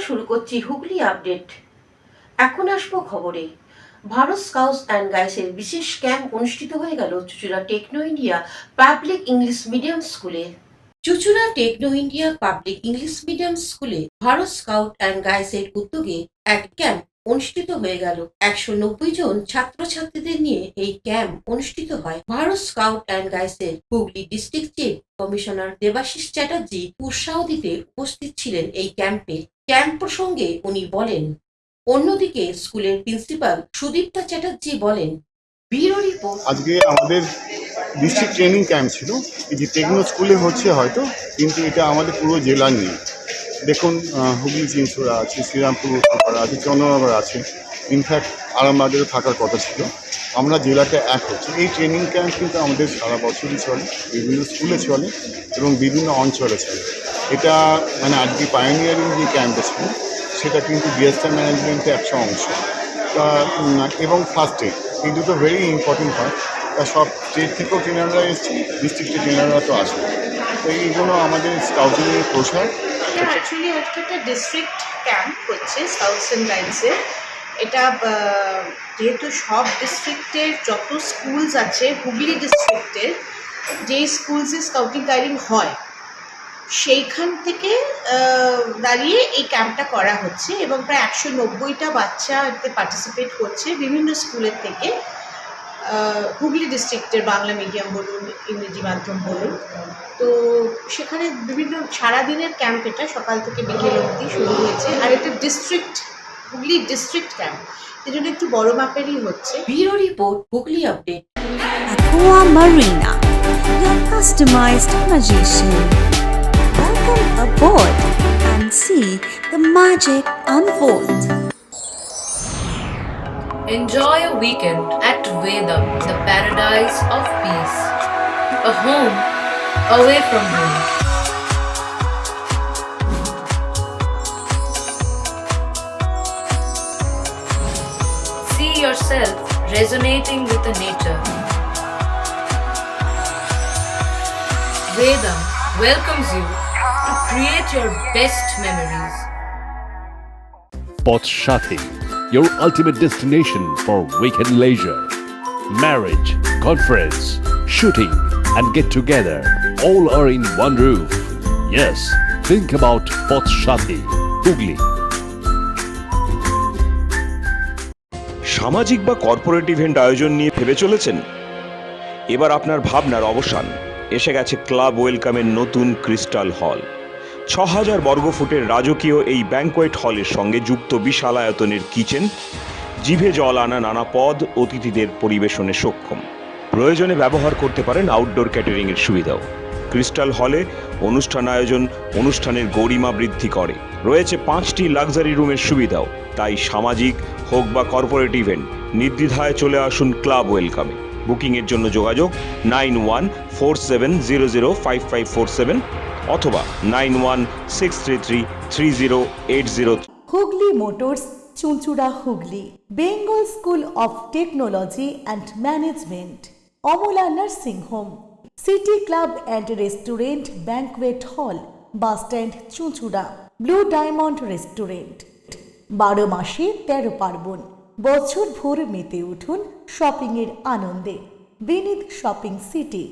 শুরু করছি হুগলি আপডেট। এখন আসবো খবরে। ভারত স্কাউটস অ্যান্ড গাইডসের বিশেষ ক্যাম্প অনুষ্ঠিত হয়ে গেল Chuchura Techno India Public English Medium স্কুলে। Chuchura Techno India Public English Medium স্কুলে ভারত স্কাউট অ্যান্ড গাইডসের উদ্যোগে এক ক্যাম্প অনুষ্ঠিত হয়ে গেল। 190 জন ছাত্রছাত্রীদের নিয়ে এই ক্যাম্প অনুষ্ঠিত হয়। ভারত স্কাউট অ্যান্ড গাইডসের Hooghly district chief commissioner Debashis Chatterjee উৎসাহ দিতে উপস্থিত ছিলেন এই ক্যাম্পে। ক্যাম্প প্রসঙ্গে উনি বলেন। অন্যদিকে স্কুলের প্রিন্সিপাল সুদীপ্তা চ্যাটার্জি বলেন, ব্যুরো রিপোর্ট। আজকে আমাদের ডিস্ট্রিক্ট ট্রেনিং ক্যাম্প ছিল। এই যে টেকনো স্কুলে হচ্ছে হয়তো, কিন্তু এটা আমাদের পুরো জেলা নিয়ে। দেখুন, হুগলি চিনচুড়া আছে, শ্রীরামপুর উত্তরপাড়া আছে, চন্দ্রনগর আছে, ইনফ্যাক্ট আরামবাগেরও থাকার কথা ছিল। আমরা জেলাতে এক হচ্ছে। এই ট্রেনিং ক্যাম্প কিন্তু আমাদের সারা বছরই চলে, বিভিন্ন স্কুলে চলে এবং বিভিন্ন অঞ্চলে চলে। এটা মানে আজকে পায়োনিয়ারিং যে ক্যাম্পটা ছিল সেটা কিন্তু ডিএসএ ম্যানেজমেন্টের একটা অংশ। এবং ফার্স্ট এড, এই দুটো ভেরি ইম্পর্টেন্ট হয়। তা সব স্টেট থেকেও ট্রেনাররা এসছে, ডিস্ট্রিক্টের ট্রেনাররা তো আসে। তো এইগুলো আমাদের স্কাউটিংয়ের প্রসার। অ্যাকচুয়ালি আজকে একটা ডিস্ট্রিক্ট ক্যাম্প হচ্ছে স্কাউটস অ্যান্ড গাইডসের। এটা যেহেতু সব ডিস্ট্রিক্টের যত স্কুলস আছে, হুগলি ডিস্ট্রিক্টের যেই স্কুলসে স্কাউটিং গাইডিং হয় সেইখান থেকে দাঁড়িয়ে এই ক্যাম্পটা করা হচ্ছে এবং প্রায় 190টা বাচ্চা এতে পার্টিসিপেট করছে বিভিন্ন স্কুলের থেকে। হুগলি ডিস্ট্রিক্টের বাংলা মিডিয়াম বলুন, ইংরেজি মাধ্যম বলুন। তো সেখানে বিভিন্ন সারাদিনের ক্যাম্প, এটা সকাল থেকে বিকেল অবধি শুরু হয়েছে। আর এটা ডিস্ট্রিক্ট, হুগলি ডিস্ট্রিক্ট ক্যাম্প, এই জন্য একটু বড় মাপেরই হচ্ছে। Bureau report, Hooghly update. Aqua Marina, your customized magician. Welcome aboard and see the magic unfold. Enjoy a weekend at Vedam, the paradise of peace. A home away from home. See yourself resonating with the nature. Vedam welcomes you to create your best memories. Pothshathi, your ultimate destination for weekend leisure. Marriage, conference, shooting, and get together all are in one roof. Yes, think about Pothshathi, Hugli. সামাজিক বা corporate event আয়োজন নিয়ে ভেবে চলেছেন? এবার আপনার ভাবনার অবসান। এসে গেছে ক্লাব ওয়েলকামের নতুন ক্রিস্টাল হল। 6000 বর্গফুটের রাজকীয় এই ব্যাংকোয়েট হলের সঙ্গে যুক্ত বিশাল আয়তনের কিচেন, জিভে জল আনা নানা পদ অতিথিদের পরিবেশনে সক্ষম। প্রয়োজনে ব্যবহার করতে পারেন আউটডোর ক্যাটারিংয়ের সুবিধাও। ক্রিস্টাল হলে অনুষ্ঠান আয়োজন অনুষ্ঠানের গরিমা বৃদ্ধি করে। রয়েছে 5টি লাক্সারি রুমের সুবিধাও। তাই সামাজিক হোক বা কর্পোরেট ইভেন্ট, নির্দ্বিধায় চলে আসুন ক্লাব ওয়েলকামে। বুকিংয়ের জন্য যোগাযোগ 9147005547 অথবা 9163333080। Hooghly motors, Chuchura, Hooghly. Bengal school of technology and management, Amala nursing home, city club and restaurant, banquet hall, bus stand, Chuchura. Blue diamond restaurant. 12 মাসে 13 পার্বণ, বছর ভোর মেতে উঠুন শপিংয়ের আনন্দে। বিনীত শপিং সিটি।